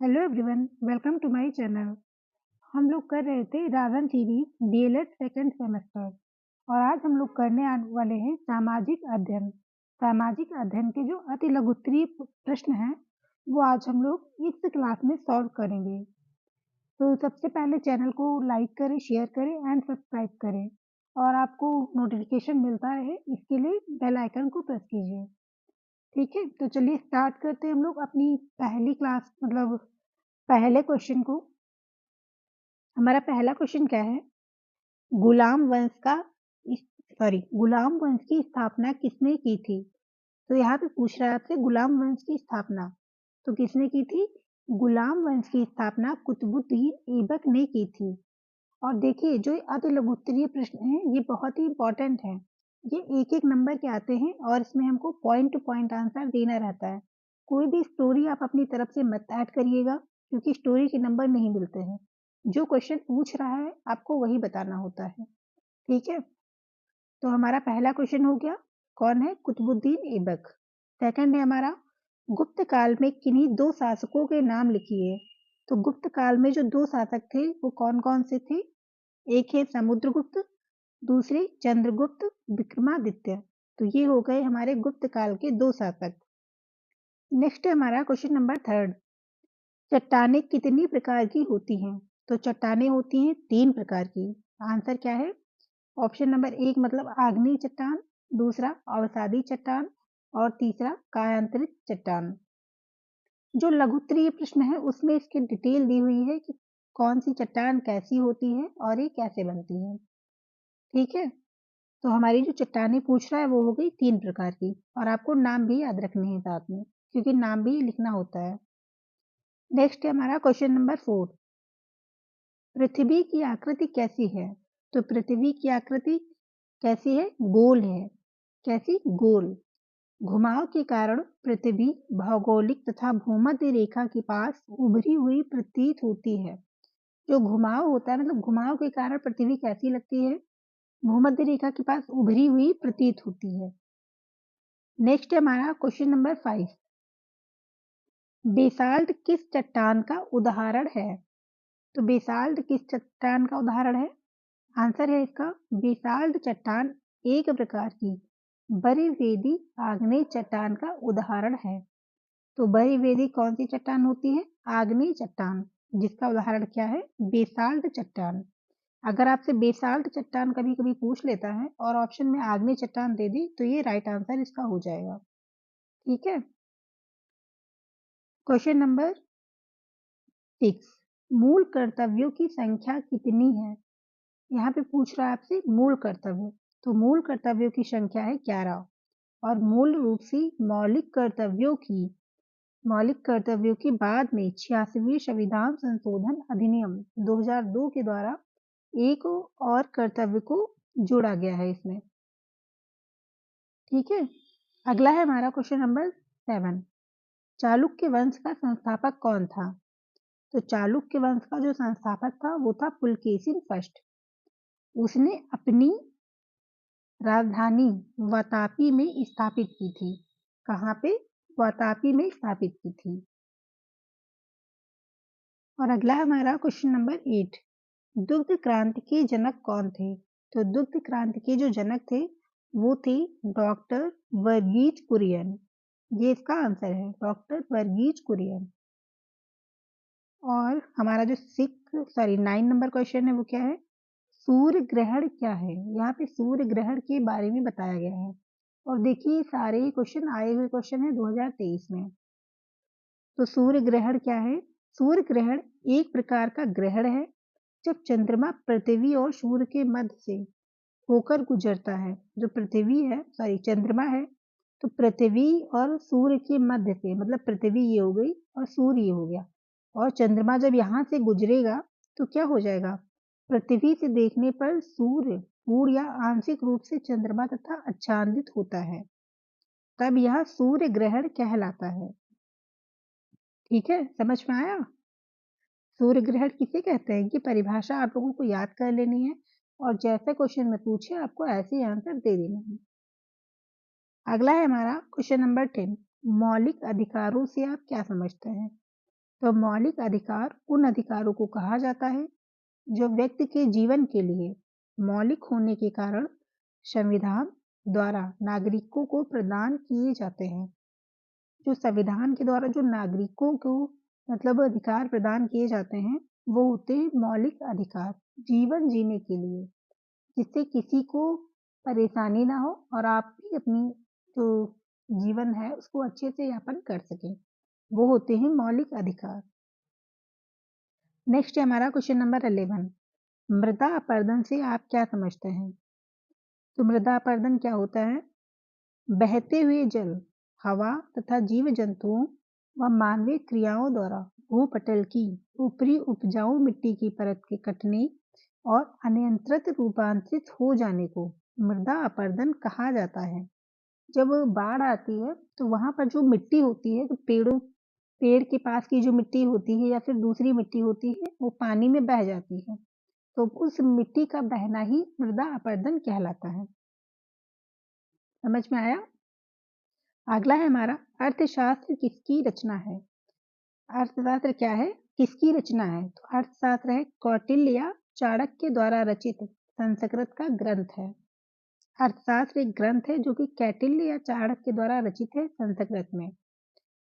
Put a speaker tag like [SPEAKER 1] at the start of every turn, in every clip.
[SPEAKER 1] Hello everyone, welcome to my channel. हम लोग कर रहे थे Ravan series DElEd second semester और आज हम लोग करने आने वाले हैं सामाजिक अध्ययन। सामाजिक अध्ययन के जो अति लघुत्तरीय प्रश्न हैं वो आज हम लोग इस क्लास में सॉल्व करेंगे। तो सबसे पहले चैनल को लाइक करें, शेयर करें एंड सब्सक्राइब करें और आपको नोटिफिकेशन मिलता रहे इसके लिए बेल आइकन को प्रेस कीजिए। ठीक है, तो चलिए स्टार्ट करते हैं हम लोग अपनी पहली क्लास मतलब पहले क्वेश्चन को। हमारा पहला क्वेश्चन क्या है? गुलाम वंश का गुलाम वंश की स्थापना किसने की थी? तो यहाँ पे पूछ रहा है आपसे गुलाम वंश की स्थापना, तो किसने की थी? गुलाम वंश की स्थापना कुतुबुद्दीन ऐबक ने की थी। और देखिए जो अति लघुत्तरीय प्रश्न है ये बहुत ही इंपॉर्टेंट है। ये एक एक नंबर के आते हैं और इसमें हमको पॉइंट टू पॉइंट आंसर देना रहता है। कोई भी स्टोरी आप अपनी तरफ से मत ऐड करिएगा क्योंकि स्टोरी के नंबर नहीं मिलते हैं। जो क्वेश्चन पूछ रहा है आपको वही बताना होता है। ठीक है, तो हमारा पहला क्वेश्चन हो गया, कौन है? कुतुबुद्दीन ऐबक। सेकंड है हमारा, गुप्त काल में किन्हीं दो शासकों के नाम लिखिए। तो गुप्त काल में जो दो शासक थे वो कौन कौन से थे? एक है समुद्रगुप्त, दूसरे चंद्रगुप्त विक्रमादित्य। तो ये हो गए हमारे गुप्त काल के दो शासक। नेक्स्ट है हमारा क्वेश्चन नंबर थर्ड, चट्टानें कितनी प्रकार की होती हैं? तो चट्टानें होती हैं 3 प्रकार की। आंसर क्या है? ऑप्शन नंबर 1 मतलब आग्नेय चट्टान, दूसरा अवसादी चट्टान और तीसरा कायांतरित चट्टान। जो लघुत्तरीय प्रश्न है उसमें इसकी डिटेल दी हुई है कि कौन सी चट्टान कैसी होती है और ये कैसे बनती है। ठीक है, तो हमारी जो चट्टानें पूछ रहा है वो हो गई 3 प्रकार की और आपको नाम भी याद रखने हैं साथ में क्योंकि नाम भी लिखना होता है। नेक्स्ट है हमारा क्वेश्चन नंबर 4, पृथ्वी की आकृति कैसी है? तो पृथ्वी की आकृति कैसी है? गोल है। कैसी? गोल। घुमाव के कारण पृथ्वी भौगोलिक तथा भूमध्य रेखा के पास उभरी हुई प्रतीत होती है। जो घुमाव होता है मतलब घुमाव के कारण पृथ्वी कैसी लगती है? भूमध्य रेखा के पास उभरी हुई प्रतीत होती है। नेक्स्ट है हमारा क्वेश्चन नंबर 5, बेसाल्ट किस चट्टान का उदाहरण है? तो बेसाल्ट किस चट्टान का उदाहरण है? आंसर है इसका बेसाल्ट चट्टान एक प्रकार की बर्फीली आग्नेय चट्टान का उदाहरण है। तो बर्फीली कौन सी चट्टान होती है? आग्नेय चट्टान, जिसका उदाहरण क्या है? बेसाल्ट चट्टान। अगर आपसे बेसाल्ट चट्टान कभी कभी पूछ लेता है और ऑप्शन में आग्नेय चट्टान दे दी तो ये राइट आंसर इसका हो जाएगा। ठीक है, क्वेश्चन नंबर 6, मूल कर्तव्यों की संख्या कितनी है? यहाँ पे पूछ रहा है आपसे मूल कर्तव्य, तो मूल कर्तव्यों की संख्या है 11 और मूल रूप से मौलिक कर्तव्यों के बाद में 86वें संविधान संशोधन अधिनियम 2002 के द्वारा एक और कर्तव्य को जोड़ा गया है इसमें। ठीक है, अगला है हमारा क्वेश्चन नंबर 7, चालुक्य वंश का संस्थापक कौन था? तो चालुक्य वंश का जो संस्थापक था वो था पुलकेशिन फर्स्ट। उसने अपनी राजधानी वातापी में स्थापित की थी। कहाँ पे? वातापी में स्थापित की थी। और अगला हमारा क्वेश्चन नंबर 8, दुग्ध क्रांति के जनक कौन थे? तो दुग्ध क्रांति के जो जनक थे वो थे डॉक्टर वर्गीज कुरियन। ये इसका आंसर है, डॉक्टर वर्गीज कुरियन। और हमारा जो 9 नंबर क्वेश्चन है वो क्या है? सूर्य ग्रहण क्या है? यहाँ पे सूर्य ग्रहण के बारे में बताया गया है और देखिए सारे ही क्वेश्चन आए हुए क्वेश्चन है 2023 में। तो सूर्य ग्रहण क्या है? सूर्य ग्रहण एक प्रकार का ग्रहण है जब चंद्रमा पृथ्वी और सूर्य के मध्य से होकर गुजरता है। जो पृथ्वी है चंद्रमा है, तो पृथ्वी और सूर्य के मध्य से मतलब पृथ्वी ये हो गई और सूर्य ये हो गया और चंद्रमा जब यहाँ से गुजरेगा तो क्या हो जाएगा? पृथ्वी से देखने पर सूर्य पूर्ण या आंशिक रूप से चंद्रमा तथा आच्छादित होता है, तब यह सूर्य ग्रहण कहलाता है। ठीक है, समझ में आया? सूर्य ग्रहण किसे कहते हैं? ये परिभाषा आप लोगों को याद कर लेनी है और जैसे क्वेश्चन में पूछे आपको ऐसे ही आंसर दे देना है। अगला है हमारा क्वेश्चन नंबर 10, मौलिक अधिकारों से आप क्या समझते हैं? तो मौलिक अधिकार उन अधिकारों को कहा जाता है जो व्यक्ति के जीवन के लिए मौलिक होने के कारण संविधान द्वारा नागरिकों को प्रदान किए जाते हैं। जो संविधान के द्वारा जो नागरिकों को मतलब अधिकार प्रदान किए जाते हैं, वो होते हैं मौलिक अधिकार जीवन जीने के लिए, जिससे किसी को परेशानी ना हो और आप भी अपनी जो जीवन है उसको अच्छे से यापन कर सकें। वो होते हैं मौलिक अधिकार। नेक्स्ट है हमारा क्वेश्चन नंबर 11। मृदा अपरदन से आप क्या समझते हैं? तो मृदा अपरदन क्या होता है? बहते हुए जल, हवा तथा जीव जंतुओं व मानवीय क्रियाओं द्वारा भूपटल की ऊपरी उपजाऊ मिट्टी की परत के कटने और अनियंत्रित रूपांतरित हो जाने को मृदा अपरदन कहा जाता है। जब बाढ़ आती है तो वहां पर जो मिट्टी होती है, तो पेड़ के पास की जो मिट्टी होती है या फिर दूसरी मिट्टी होती है, वो पानी में बह जाती है। तो उस मिट्टी का बहना ही मृदा अपरदन कहलाता है। समझ में आया? अगला है हमारा अर्थशास्त्र किसकी रचना है? अर्थशास्त्र क्या है? किसकी रचना है? तो अर्थशास्त्र है कौटिल्य या चाणक्य द्वारा रचित संस्कृत का ग्रंथ है। अर्थशास्त्र एक ग्रंथ है जो कि कौटिल्य या चाणक्य द्वारा रचित है संस्कृत में,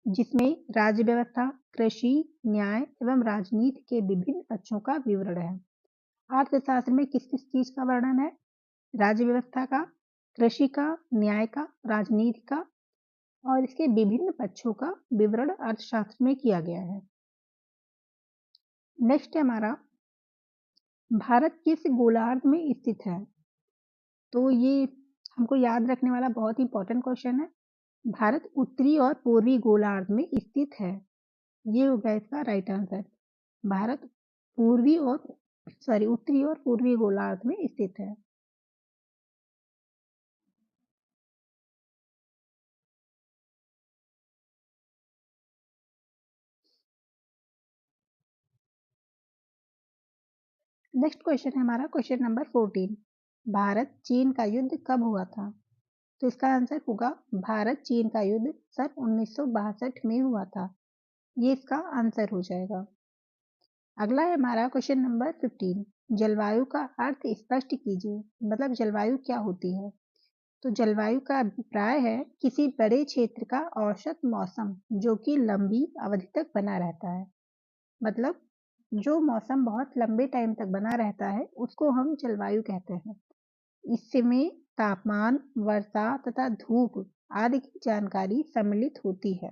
[SPEAKER 1] जिसमें राज्य व्यवस्था, कृषि, न्याय एवं राजनीति के विभिन्न पक्षों का विवरण है। अर्थशास्त्र में किस किस चीज का वर्णन है? राज्य व्यवस्था का, कृषि का, न्याय का, राजनीति का और इसके विभिन्न पक्षों का विवरण अर्थशास्त्र में किया गया है। नेक्स्ट है हमारा भारत किस गोलार्ध में स्थित है? तो ये हमको याद रखने वाला बहुत ही इंपॉर्टेंट क्वेश्चन है। भारत उत्तरी और पूर्वी गोलार्ध में स्थित है। ये होगा इसका राइट आंसर। भारत उत्तरी और पूर्वी गोलार्ध में स्थित है। नेक्स्ट क्वेश्चन है हमारा क्वेश्चन नंबर 14। भारत चीन का युद्ध कब हुआ था? तो इसका आंसर होगा भारत चीन का युद्ध सन 1962 में हुआ था। ये इसका आंसर हो जाएगा। अगला है हमारा क्वेश्चन नंबर 15। जलवायु का अर्थ स्पष्ट कीजिए। मतलब जलवायु क्या होती है? तो जलवायु का अभिप्राय है किसी बड़े क्षेत्र का औसत मौसम जो कि लंबी अवधि तक बना रहता है। मतलब जो मौसम बहुत लंबे टाइम तक बना रहता है उसको हम जलवायु कहते हैं। इसमें तापमान, वर्षा तथा धूप आदि की जानकारी सम्मिलित होती है।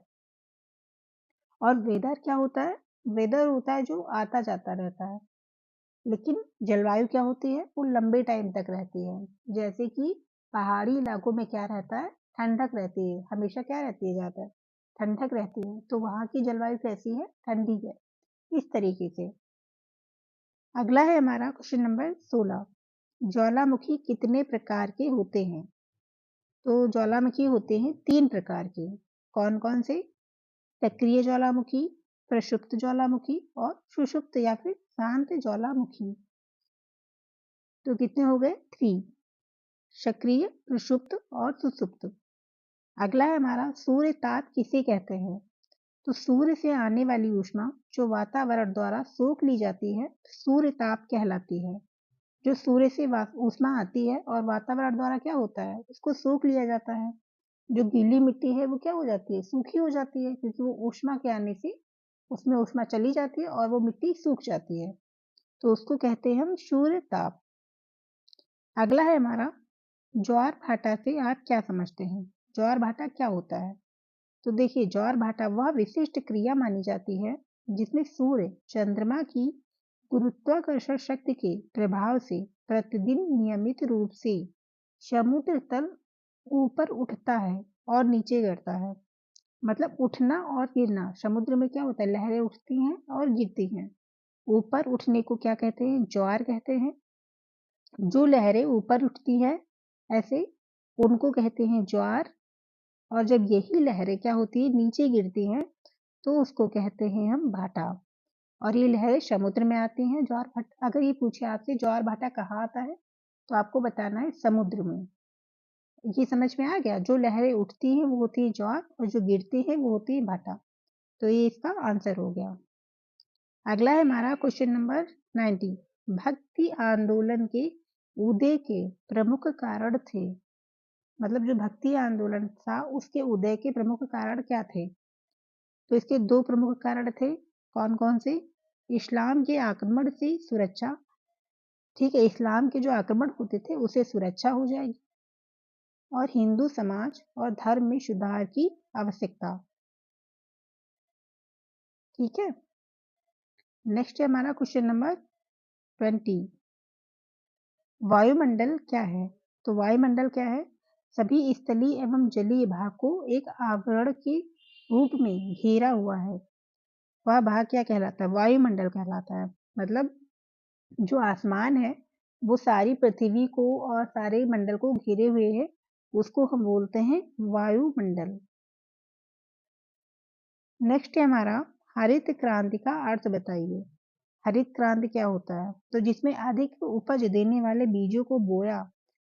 [SPEAKER 1] और वेदर क्या होता है? वेदर होता है जो आता जाता रहता है। लेकिन जलवायु क्या होती है? वो लंबे टाइम तक रहती है। जैसे कि पहाड़ी इलाकों में क्या रहता है? ठंडक रहती है। हमेशा क्या रहती है? ज्यादा ठंडक रहती है। तो वहां की जलवायु कैसी है? ठंडी है। इस तरीके से। अगला है हमारा क्वेश्चन नंबर 16। ज्वालामुखी कितने प्रकार के होते हैं? तो ज्वालामुखी होते हैं 3 प्रकार के। कौन कौन से? सक्रिय ज्वालामुखी, प्रक्षुब्ध ज्वालामुखी और सुषुप्त या फिर शांत ज्वालामुखी। तो कितने हो गए? 3। सक्रिय, प्रक्षुब्ध और सुषुप्त। अगला है हमारा सूर्य ताप किसे कहते हैं? तो सूर्य से आने वाली ऊष्मा जो वातावरण द्वारा सोख ली जाती है सूर्य ताप कहलाती है। जो सूर्य से ऊष्मा आती है और वातावरण द्वारा क्या होता है? उसको सोख लिया जाता है। जो गीली मिट्टी है वो क्या हो जाती है? सूखी हो जाती है, क्योंकि वो ऊष्मा के आने से उसमें ऊष्मा चली जाती है और वो मिट्टी सूख जाती है। तो उसको कहते हैं हम सूर्य ताप। अगला है हमारा ज्वार भाटा से आप क्या समझते हैं? ज्वार भाटा क्या होता है? तो देखिए ज्वार भाटा वह विशिष्ट क्रिया मानी जाती है जिसमें सूर्य चंद्रमा की गुरुत्वाकर्षण शक्ति के प्रभाव से प्रतिदिन नियमित रूप से समुद्र तल ऊपर उठता है और नीचे गिरता है। मतलब उठना और गिरना, समुद्र में क्या होता है? लहरें उठती हैं और गिरती हैं। ऊपर उठने को क्या कहते हैं? ज्वार कहते हैं। जो लहरें ऊपर उठती है ऐसे, उनको कहते हैं ज्वार। और जब यही लहरें क्या होती है? नीचे गिरती हैं, तो उसको कहते हैं हम भाटा। और ये लहरें समुद्र में आती हैं। ज्वार भाटा, अगर ये पूछे आपसे ज्वार भाटा कहाँ आता है, तो आपको बताना है समुद्र में। ये समझ में आ गया? जो लहरें उठती हैं वो होती है ज्वार और जो गिरती है वो होती है भाटा। तो ये इसका आंसर हो गया। अगला है हमारा क्वेश्चन नंबर 90। भक्ति आंदोलन के उदय के प्रमुख कारण थे। मतलब जो भक्ति आंदोलन था उसके उदय के प्रमुख कारण क्या थे? तो इसके दो प्रमुख कारण थे। कौन कौन से? इस्लाम के आक्रमण से सुरक्षा। ठीक है, इस्लाम के जो आक्रमण होते थे उसे सुरक्षा हो जाएगी, और हिंदू समाज और धर्म में सुधार की आवश्यकता। ठीक है, नेक्स्ट है हमारा क्वेश्चन नंबर 20। वायुमंडल क्या है? तो वायुमंडल क्या है? सभी स्थलीय एवं जलीय भाग को एक आवरण के रूप में घेरा हुआ है। वह भाग क्या कहलाता है? वायुमंडल कहलाता है। मतलब जो आसमान है वो सारी पृथ्वी को और सारे मंडल को घेरे हुए है, उसको हम बोलते हैं वायुमंडल। नेक्स्ट है हमारा हरित क्रांति का अर्थ बताइए। हरित क्रांति क्या होता है? तो जिसमें अधिक उपज देने वाले बीजों को बोया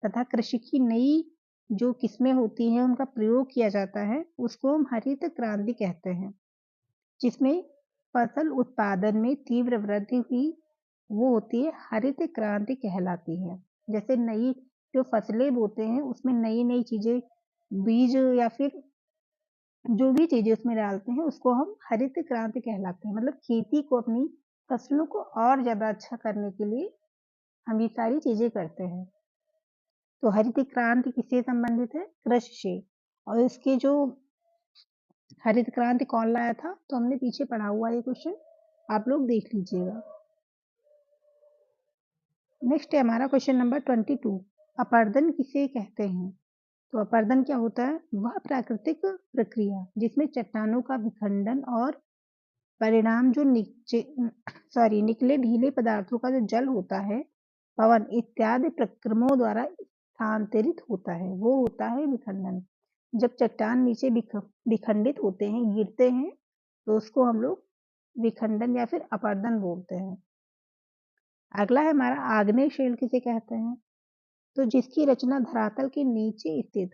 [SPEAKER 1] तथा कृषि की नई जो किस्में होती हैं उनका प्रयोग किया जाता है, उसको हम हरित क्रांति कहते हैं। जिसमें फसल उत्पादन में तीव्र वृद्धि हुई, वो होती है हरित क्रांति कहलाती है। जैसे नई जो फसलें बोते हैं उसमें नई नई चीजें, बीज या फिर जो भी चीजें उसमें डालते हैं उसको हम हरित क्रांति कहलाते हैं। मतलब खेती को, अपनी फसलों को और ज्यादा अच्छा करने के लिए हम ये सारी चीजें करते हैं। तो हरित क्रांति किससे संबंधित है? कृषि से। और इसके जो हरित क्रांति कौन लाया था, तो हमने पीछे पढ़ा हुआ ये क्वेश्चन, आप लोग देख लीजिएगा। नेक्स्ट है हमारा क्वेश्चन नंबर 22। अपर्दन किसे कहते हैं? तो अपर्दन क्या होता है? वह प्राकृतिक प्रक्रिया जिसमें चट्टानों का विखंडन और परिणाम जो निकले ढीले पदार्थों का जो जल होता है, पवन इत्यादि प्रक्रमों द्वारा स्थानांतरित होता है, वो होता है विखंडन। जब चट्टान नीचे विखंडित होते हैं, गिरते हैं, तो उसको हम लोग विखंडन या फिर अपर्दन बोलते हैं। अगला है हमारा आग्नेय शिला किसे कहते हैं? तो जिसकी रचना धरातल के नीचे स्थित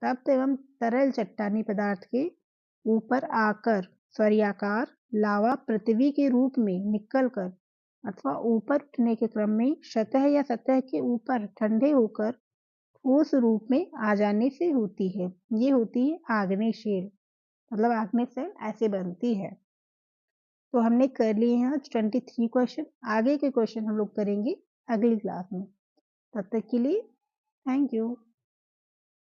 [SPEAKER 1] तप्त एवं तरल चट्टानी पदार्थ के ऊपर आकर स्वर्याकार लावा पृथ्वी के रूप में निकलकर अथवा ऊपर उठने के क्रम में सतह या सतह के ऊपर ठंडे होकर ठोस रूप में आ जाने से होती है। ये होती है आग्नेय शिला। मतलब आग्नेय शिला ऐसे बनती है। तो हमने कर लिए हैं आज 23 क्वेश्चन। आगे के क्वेश्चन हम लोग करेंगे अगली क्लास में। तब तक के लिए थैंक यू।